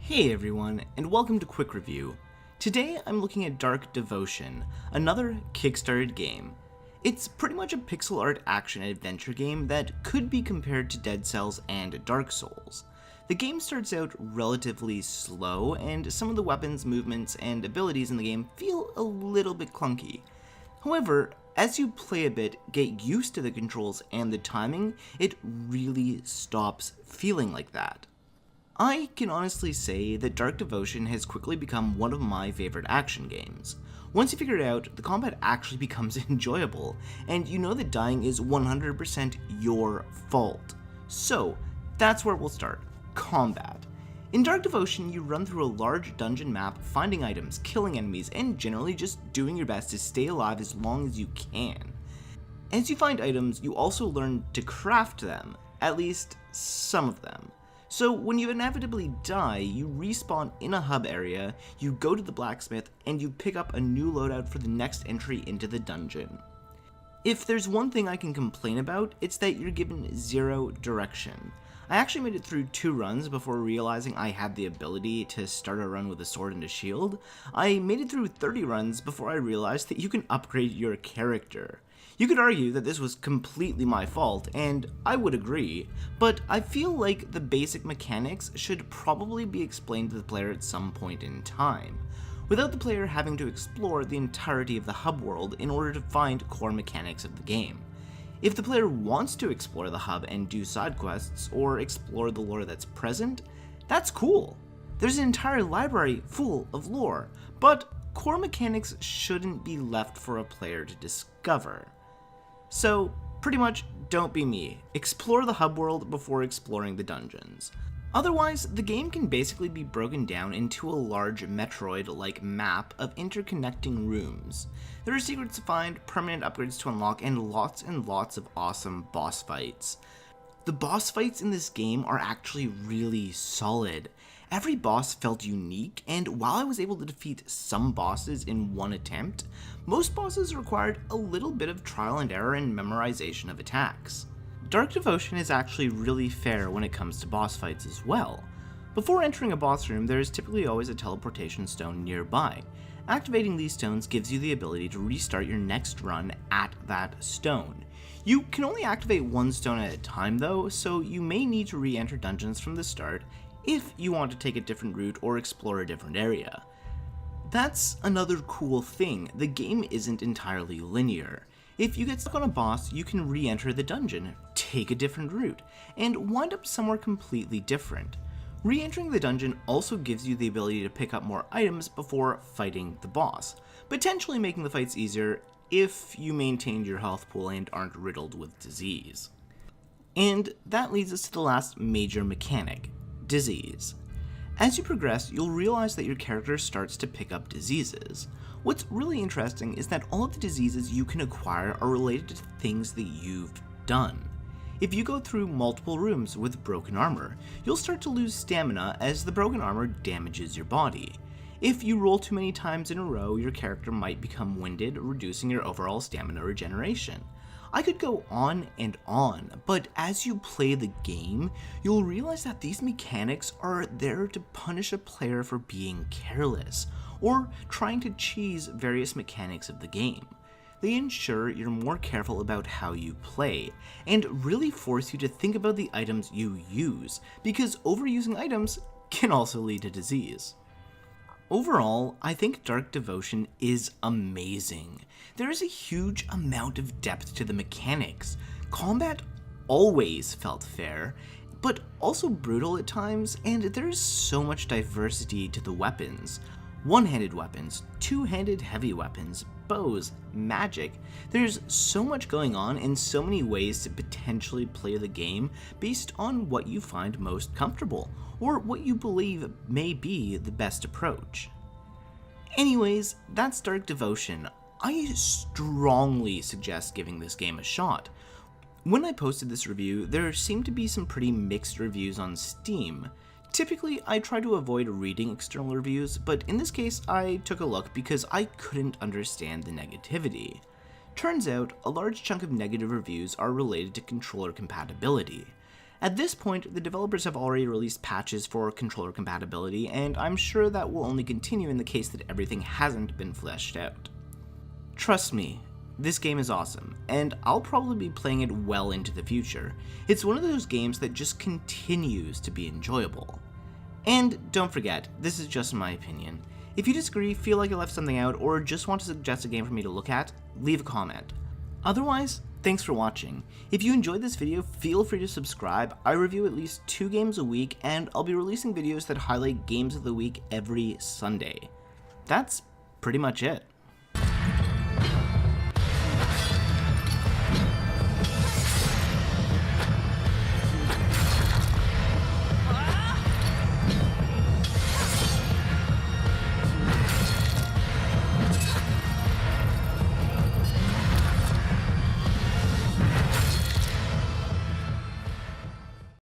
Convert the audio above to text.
Hey everyone, and welcome to Quick Review. Today I'm looking at Dark Devotion, another Kickstarted game. It's pretty much a pixel art action adventure game that could be compared to Dead Cells and Dark Souls. The game starts out relatively slow, and some of the weapons, movements, and abilities in the game feel a little bit clunky. However, as you play a bit, get used to the controls and the timing, it really stops feeling like that. I can honestly say that Dark Devotion has quickly become one of my favorite action games. Once you figure it out, the combat actually becomes enjoyable, and you know that dying is 100% your fault. So, that's where we'll start. Combat. In Dark Devotion, you run through a large dungeon map, finding items, killing enemies, and generally just doing your best to stay alive as long as you can. As you find items, you also learn to craft them, at least some of them. So when you inevitably die, you respawn in a hub area, you go to the blacksmith, and you pick up a new loadout for the next entry into the dungeon. If there's one thing I can complain about, it's that you're given zero direction. I actually made it through 2 runs before realizing I had the ability to start a run with a sword and a shield. I made it through 30 runs before I realized that you can upgrade your character. You could argue that this was completely my fault, and I would agree, but I feel like the basic mechanics should probably be explained to the player at some point in time, without the player having to explore the entirety of the hub world in order to find core mechanics of the game. If the player wants to explore the hub and do side quests, or explore the lore that's present, that's cool. There's an entire library full of lore, but core mechanics shouldn't be left for a player to discover. So, pretty much, don't be me. Explore the hub world before exploring the dungeons. Otherwise, the game can basically be broken down into a large Metroid-like map of interconnecting rooms. There are secrets to find, permanent upgrades to unlock, and lots of awesome boss fights. The boss fights in this game are actually really solid. Every boss felt unique, and while I was able to defeat some bosses in one attempt, most bosses required a little bit of trial and error and memorization of attacks. Dark Devotion is actually really fair when it comes to boss fights as well. Before entering a boss room, there is typically always a teleportation stone nearby. Activating these stones gives you the ability to restart your next run at that stone. You can only activate one stone at a time though, so you may need to re-enter dungeons from the start if you want to take a different route or explore a different area. That's another cool thing, the game isn't entirely linear. If you get stuck on a boss, you can re-enter the dungeon, take a different route, and wind up somewhere completely different. Re-entering the dungeon also gives you the ability to pick up more items before fighting the boss, potentially making the fights easier if you maintained your health pool and aren't riddled with disease. And that leads us to the last major mechanic, disease. As you progress, you'll realize that your character starts to pick up diseases. What's really interesting is that all of the diseases you can acquire are related to things that you've done. If you go through multiple rooms with broken armor, you'll start to lose stamina as the broken armor damages your body. If you roll too many times in a row, your character might become winded, reducing your overall stamina regeneration. I could go on and on, but as you play the game, you'll realize that these mechanics are there to punish a player for being careless, or trying to cheese various mechanics of the game. They ensure you're more careful about how you play, and really force you to think about the items you use, because overusing items can also lead to disease. Overall, I think Dark Devotion is amazing. There is a huge amount of depth to the mechanics. Combat always felt fair, but also brutal at times, and there is so much diversity to the weapons. One-handed weapons, two-handed heavy weapons, bows, magic. There's so much going on and so many ways to potentially play the game based on what you find most comfortable, or what you believe may be the best approach. Anyways, that's Dark Devotion. I strongly suggest giving this game a shot. When I posted this review, there seemed to be some pretty mixed reviews on Steam. Typically, I try to avoid reading external reviews, but in this case, I took a look because I couldn't understand the negativity. Turns out, a large chunk of negative reviews are related to controller compatibility. At this point, the developers have already released patches for controller compatibility, and I'm sure that will only continue in the case that everything hasn't been fleshed out. Trust me, this game is awesome, and I'll probably be playing it well into the future. It's one of those games that just continues to be enjoyable. And don't forget, this is just my opinion. If you disagree, feel like I left something out, or just want to suggest a game for me to look at, leave a comment. Otherwise, thanks for watching. If you enjoyed this video, feel free to subscribe. I review at least 2 games a week, and I'll be releasing videos that highlight games of the week every Sunday. That's pretty much it.